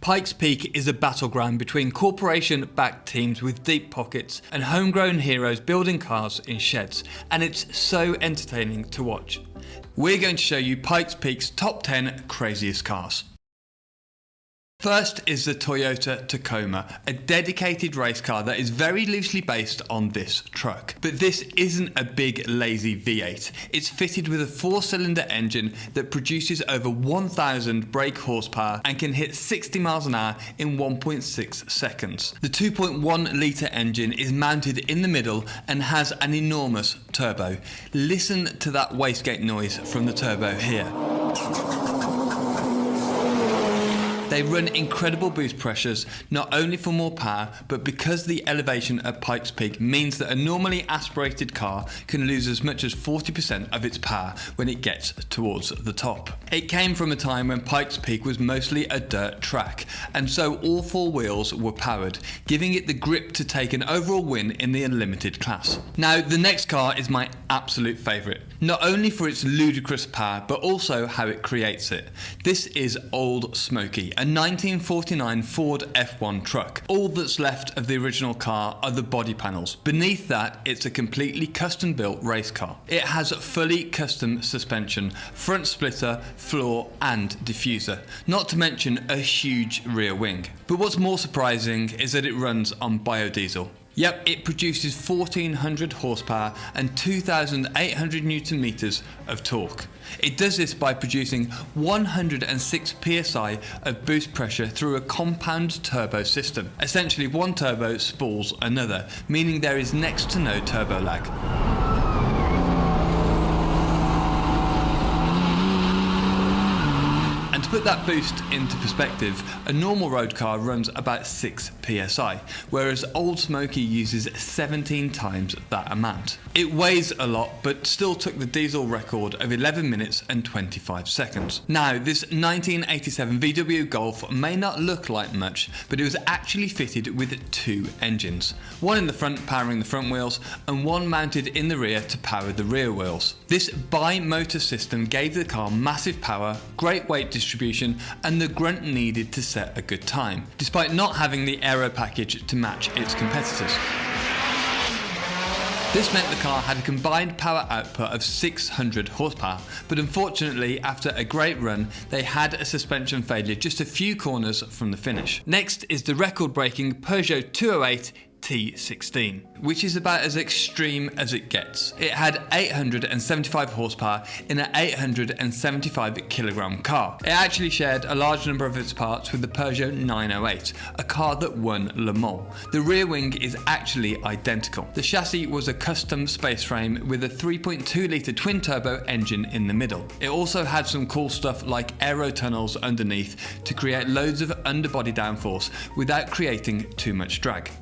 Pikes Peak is a battleground between corporation-backed teams with deep pockets and homegrown heroes building cars in sheds, and it's so entertaining to watch. We're going to show you Pikes Peak's top 10 craziest cars. First is the Toyota Tacoma, a dedicated race car that is very loosely based on this truck. But this isn't a big lazy V8. It's fitted with a 4-cylinder engine that produces over 1,000 brake horsepower and can hit 60 miles an hour in 1.6 seconds. The 2.1 litre engine is mounted in the middle and has an enormous turbo. Listen to that wastegate noise from the turbo here. They run incredible boost pressures, not only for more power, but because the elevation at Pikes Peak means that a normally aspirated car can lose as much as 40% of its power when it gets towards the top. It came from a time when Pikes Peak was mostly a dirt track, and so all 4 wheels were powered, giving it the grip to take an overall win in the Unlimited class. Now, the next car is my absolute favourite, not only for its ludicrous power, but also how it creates it. This is Old Smokey, a 1949 Ford F1 truck. All that's left of the original car are the body panels. Beneath that, it's a completely custom-built race car. It has fully custom suspension, front splitter, floor and diffuser, not to mention a huge rear wing. But what's more surprising is that it runs on biodiesel. Yep, it produces 1,400 horsepower and 2,800 Newton meters of torque. It does this by producing 106 psi of boost pressure through a compound turbo system. Essentially, one turbo spools another, meaning there is next to no turbo lag. And to put that boost into perspective, a normal road car runs about 6 psi, whereas Old Smokey uses 17 times that amount. It weighs a lot, but still took the diesel record of 11 minutes and 25 seconds. Now, this 1987 VW Golf may not look like much, but it was actually fitted with 2 engines. One in the front powering the front wheels, and one mounted in the rear to power the rear wheels. This bi-motor system gave the car massive power, great weight distribution, and the grunt needed to set a good time, despite not having the aero package to match its competitors. This meant the car had a combined power output of 600 horsepower, but unfortunately, after a great run, they had a suspension failure just a few corners from the finish. Next is the record-breaking Peugeot 208 T16, which is about as extreme as it gets. It had 875 horsepower in an 875 kilogram car. It actually shared a large number of its parts with the Peugeot 908, a car that won Le Mans. The rear wing is actually identical. The chassis was a custom space frame with a 3.2 litre twin turbo engine in the middle. It also had some cool stuff like aero tunnels underneath to create loads of underbody downforce without creating too much drag.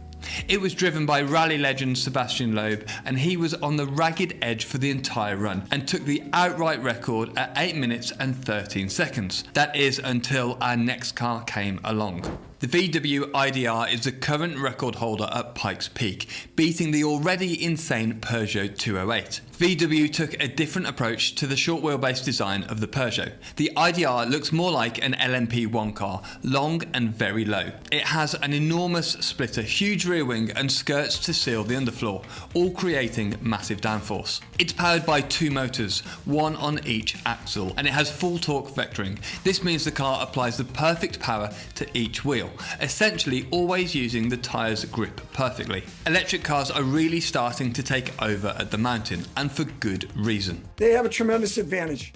It was driven by rally legend Sebastian Loeb, and he was on the ragged edge for the entire run and took the outright record at 8 minutes and 13 seconds. That is until our next car came along. The VW IDR is the current record holder at Pikes Peak, beating the already insane Peugeot 208. VW took a different approach to the short wheelbase design of the Peugeot. The IDR looks more like an LMP1 car, long and very low. It has an enormous splitter, huge rear wing and skirts to seal the underfloor, all creating massive downforce. It's powered by 2 motors, one on each axle, and it has full torque vectoring. This means the car applies the perfect power to each wheel, essentially always using the tyre's grip perfectly. Electric cars are really starting to take over at the mountain, and for good reason. They have a tremendous advantage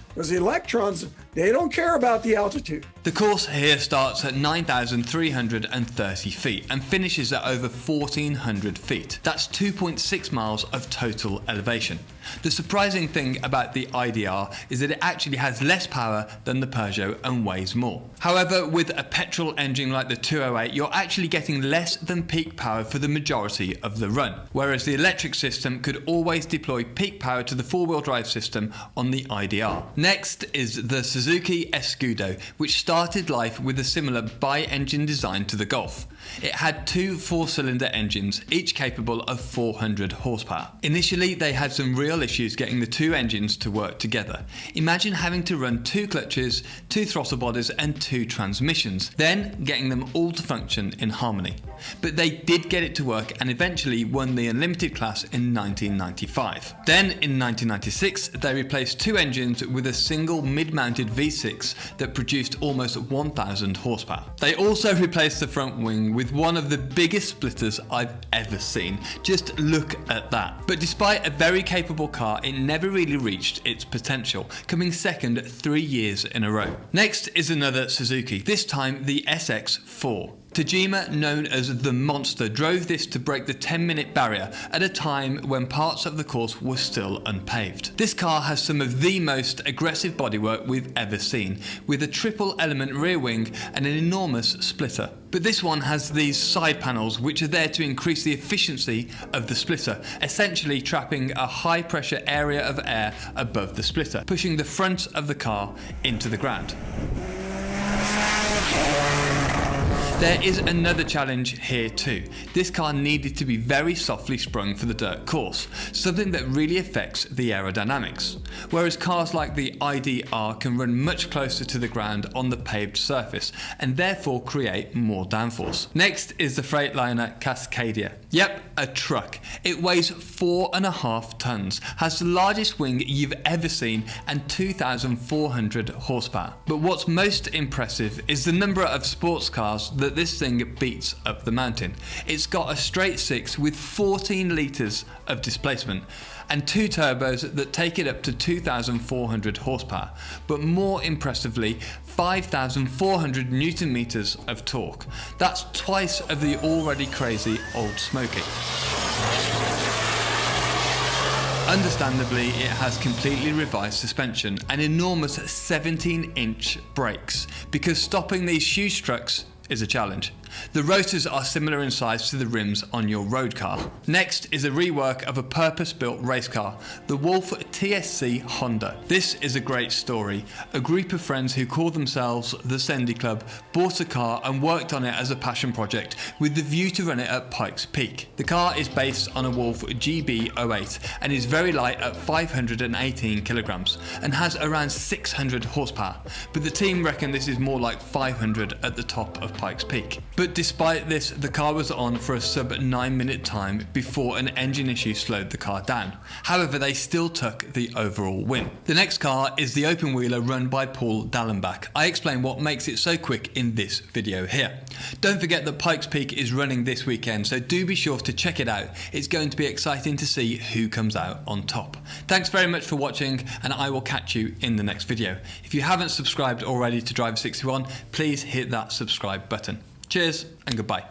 because the electrons, they don't care about the altitude. The course here starts at 9,330 feet and finishes at over 1,400 feet. That's 2.6 miles of total elevation. The surprising thing about the IDR is that it actually has less power than the Peugeot and weighs more. However, with a petrol engine like the 208, you're actually getting less than peak power for the majority of the run, whereas the electric system could always deploy peak power to the 4-wheel drive system on the IDR. Next is the Suzuki Suzuki Ucodo, which started life with a similar bi-engine design to the Golf. It had two 4-cylinder engines, each capable of 400 horsepower. Initially, they had some real issues getting the two engines to work together. Imagine having to run 2 clutches, 2 throttle bodies and 2 transmissions, then getting them all to function in harmony. But they did get it to work and eventually won the Unlimited class in 1995. Then in 1996, they replaced 2 engines with a single mid-mounted V6 that produced almost 1,000 horsepower. They also replaced the front wing with one of the biggest splitters I've ever seen. Just look at that. But despite a very capable car, it never really reached its potential, coming second 3 years in a row. Next is another Suzuki, this time the SX4. Tajima, known as the Monster, drove this to break the 10-minute barrier at a time when parts of the course were still unpaved. This car has some of the most aggressive bodywork we've ever seen, with a triple element rear wing and an enormous splitter. But this one has these side panels which are there to increase the efficiency of the splitter, essentially trapping a high pressure area of air above the splitter, pushing the front of the car into the ground. There is another challenge here too. This car needed to be very softly sprung for the dirt course, something that really affects the aerodynamics. Whereas cars like the IDR can run much closer to the ground on the paved surface and therefore create more downforce. Next is the Freightliner Cascadia. Yep, a truck. It weighs 4.5 tons, has the largest wing you've ever seen and 2,400 horsepower. But what's most impressive is the number of sports cars that this thing beats up the mountain. It's got a straight 6 with 14 litres of displacement and 2 turbos that take it up to 2,400 horsepower, but more impressively 5,400 newton meters of torque. That's twice of the already crazy old Smokey. Understandably, it has completely revised suspension and enormous 17-inch brakes, because stopping these huge trucks is a challenge. The rotors are similar in size to the rims on your road car. Next is a rework of a purpose-built race car, the Wolf TSK Honda. This is a great story. A group of friends who call themselves the Sendy Club bought a car and worked on it as a passion project with the view to run it at Pikes Peak. The car is based on a Wolf GB08 and is very light at 518 kilograms and has around 600 horsepower, but the team reckon this is more like 500 at the top of Pikes Peak. But despite this, the car was on for a sub 9-minute time before an engine issue slowed the car down. However, they still took the overall win. The next car is the Openwheeler run by Paul Dallenbach. I explain what makes it so quick in this video here. Don't forget that Pikes Peak is running this weekend, so do be sure to check it out. It's going to be exciting to see who comes out on top. Thanks very much for watching, and I will catch you in the next video. If you haven't subscribed already to Driver 61, please hit that subscribe button. Cheers and goodbye.